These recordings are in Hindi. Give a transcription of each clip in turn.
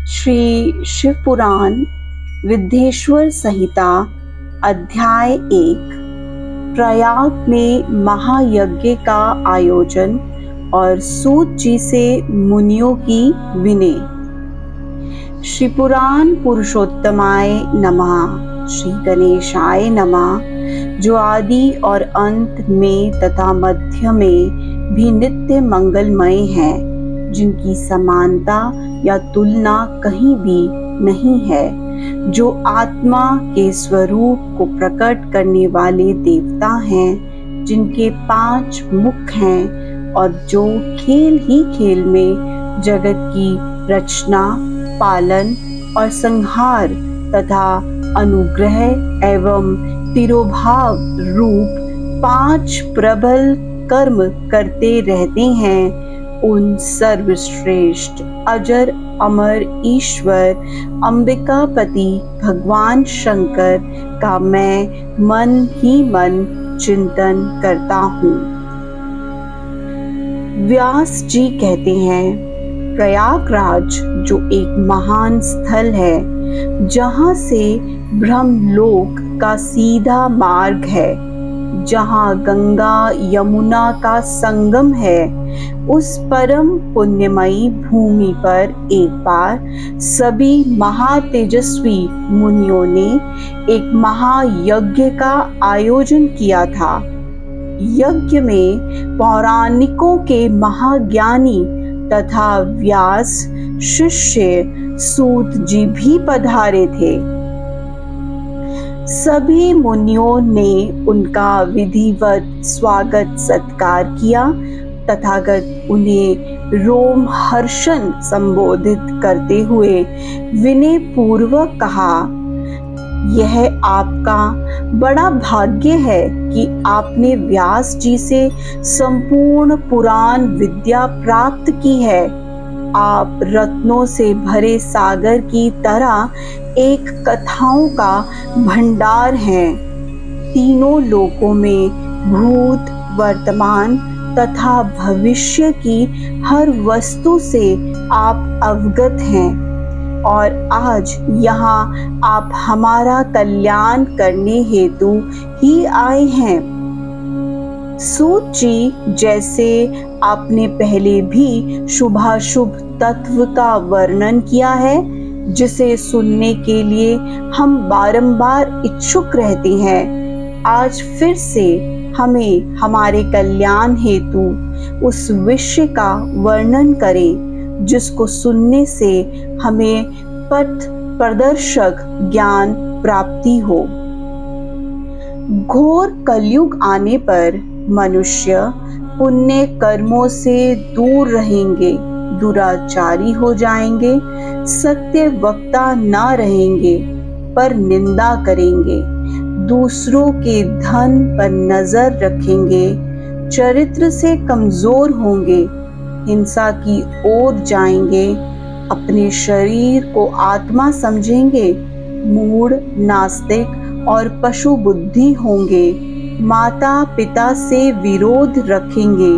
श्री शिव पुराण विद्येश्वर संहिता अध्याय 1। प्रयाग में महायज्ञ का आयोजन और सूत जी से मुनियों की विनय। श्री पुराण पुरुषोत्तमाय नमः। श्री गणेशाय नमः, जो आदि और अंत में तथा मध्य में भी नित्य मंगलमय हैं, जिनकी समानता या तुलना कहीं भी नहीं है, जो आत्मा के स्वरूप को प्रकट करने वाले देवता हैं, जिनके 5 मुख हैं और जो खेल ही खेल में जगत की रचना, पालन और संहार तथा अनुग्रह एवं तिरोभाव रूप 5 प्रबल कर्म करते रहते हैं, उन सर्वश्रेष्ठ अजर अमर ईश्वर अंबिकापति भगवान शंकर का मैं मन ही मन चिंतन करता हूँ। व्यास जी कहते हैं, प्रयागराज जो एक महान स्थल है, जहाँ से ब्रह्मलोक का सीधा मार्ग है, जहाँ गंगा यमुना का संगम है, उस परम पुण्यमयी भूमि पर एक बार सभी महातेजस्वी मुनियों ने एक महायज्ञ का आयोजन किया था। यज्ञ में पौराणिकों के महाज्ञानी तथा व्यास शिष्य सूत जी भी पधारे थे। सभी मुनियों ने उनका विधिवत स्वागत सत्कार किया। तथागत उन्हें रोम हर्षण संबोधित करते हुए विनय पूर्वक कहा, यह आपका बड़ा भाग्य है कि आपने व्यास जी से संपूर्ण पुराण विद्या प्राप्त की है। आप रत्नों से भरे सागर की तरह एक कथाओं का भंडार हैं। तीनों लोकों में भूत, वर्तमान तथा भविष्य की हर वस्तु से आप अवगत हैं और आज यहाँ आप हमारा कल्याण करने हेतु ही आए हैं। सूत जी, जैसे आपने पहले भी शुभाशुभ तत्व का वर्णन किया है, जिसे सुनने के लिए हम बारंबार इच्छुक रहते हैं, आज फिर से हमें हमारे कल्याण हेतु उस विषय का वर्णन करें, जिसको सुनने से हमें पथ प्रदर्शक ज्ञान प्राप्ति हो। घोर कलयुग आने पर मनुष्य पुण्य कर्मों से दूर रहेंगे, दुराचारी हो जाएंगे, सत्य वक्ता न रहेंगे, पर निंदा करेंगे, दूसरों के धन पर नजर रखेंगे, चरित्र से कमजोर होंगे, हिंसा की ओर जाएंगे, अपने शरीर को आत्मा समझेंगे, मूढ़, नास्तिक और पशु बुद्धि होंगे, माता पिता से विरोध रखेंगे,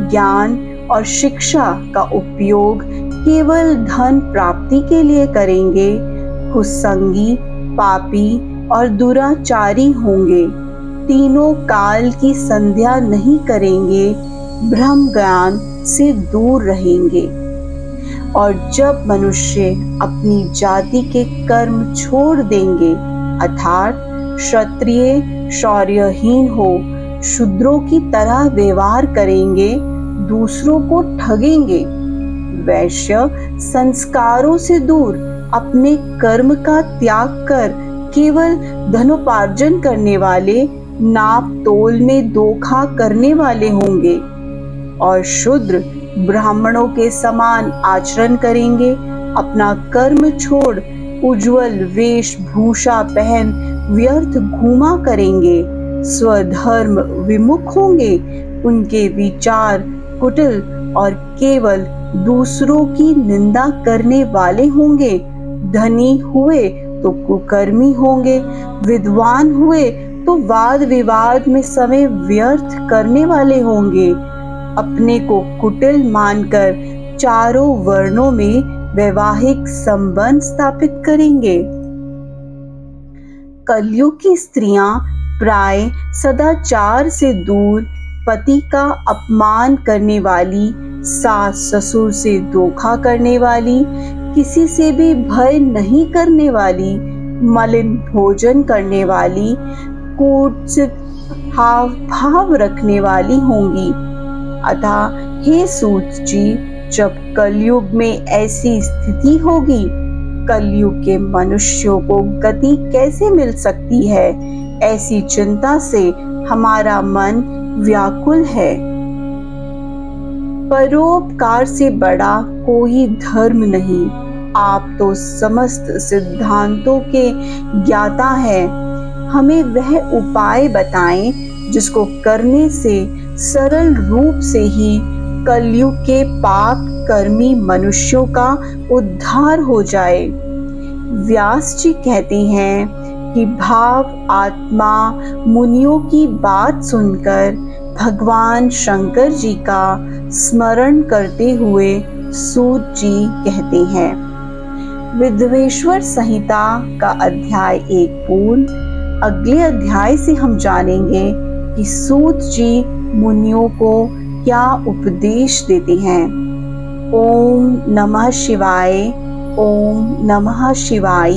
ज्ञान और शिक्षा का उपयोग केवल धन प्राप्ति के लिए करेंगे, कुसंगी, पापी और दुराचारी होंगे, तीनों काल की संध्या नहीं करेंगे, ब्रह्म ज्ञान से दूर रहेंगे। और जब मनुष्य अपनी जाति के कर्म छोड़ देंगे, अर्थात क्षत्रिय शौर्यहीन हो, शूद्रों की तरह व्यवहार करेंगे, दूसरों को ठगेंगे, वैश्य संस्कारों से दूर अपने कर्म का त्याग कर केवल धनोपार्जन करने वाले, नाप तोल में धोखा करने वाले होंगे, और शूद्र ब्राह्मणों के समान आचरण करेंगे, अपना कर्म छोड़ उज्जवल वेशभूषा पहन व्यर्थ घूमा करेंगे, स्वधर्म विमुख होंगे, उनके विचार कुटिल और केवल दूसरों की निंदा करने वाले होंगे, धनी हुए तो कुकर्मी होंगे, विद्वान हुए तो वाद विवाद में समय व्यर्थ करने वाले होंगे, अपने को कुटिल मानकर चारों वर्णों में वैवाहिक संबंध स्थापित करेंगे। कलयुग की स्त्रियां प्राय सदाचार से दूर, पति का अपमान करने वाली, सास ससुर से धोखा करने वाली, किसी से भी भय नहीं करने वाली, मलिन भोजन करने वाली, कुत्सित हाव भाव रखने वाली होंगी। अतः हे सूत जी, जब कलयुग में ऐसी स्थिति होगी, कलयुग के मनुष्यों को गति कैसे मिल सकती है, ऐसी चिंता से हमारा मन व्याकुल है। परोपकार से बड़ा कोई धर्म नहीं। आप तो समस्त सिद्धांतों के ज्ञाता हैं। हमें वह उपाय बताएं जिसको करने से सरल रूप से ही कलयुग के पाप कर्मी मनुष्यों का उद्धार हो जाए। व्यास जी कहते हैं कि भाव आत्मा मुनियों की बात सुनकर भगवान शंकर जी का स्मरण करते हुए सूत जी कहते हैं। विद्वेश्वर संहिता का अध्याय 1 पूर्ण। अगले अध्याय से हम जानेंगे कि सूत जी मुनियों को क्या उपदेश देते हैं। ओम नमः शिवाय। ओम नमः शिवाय।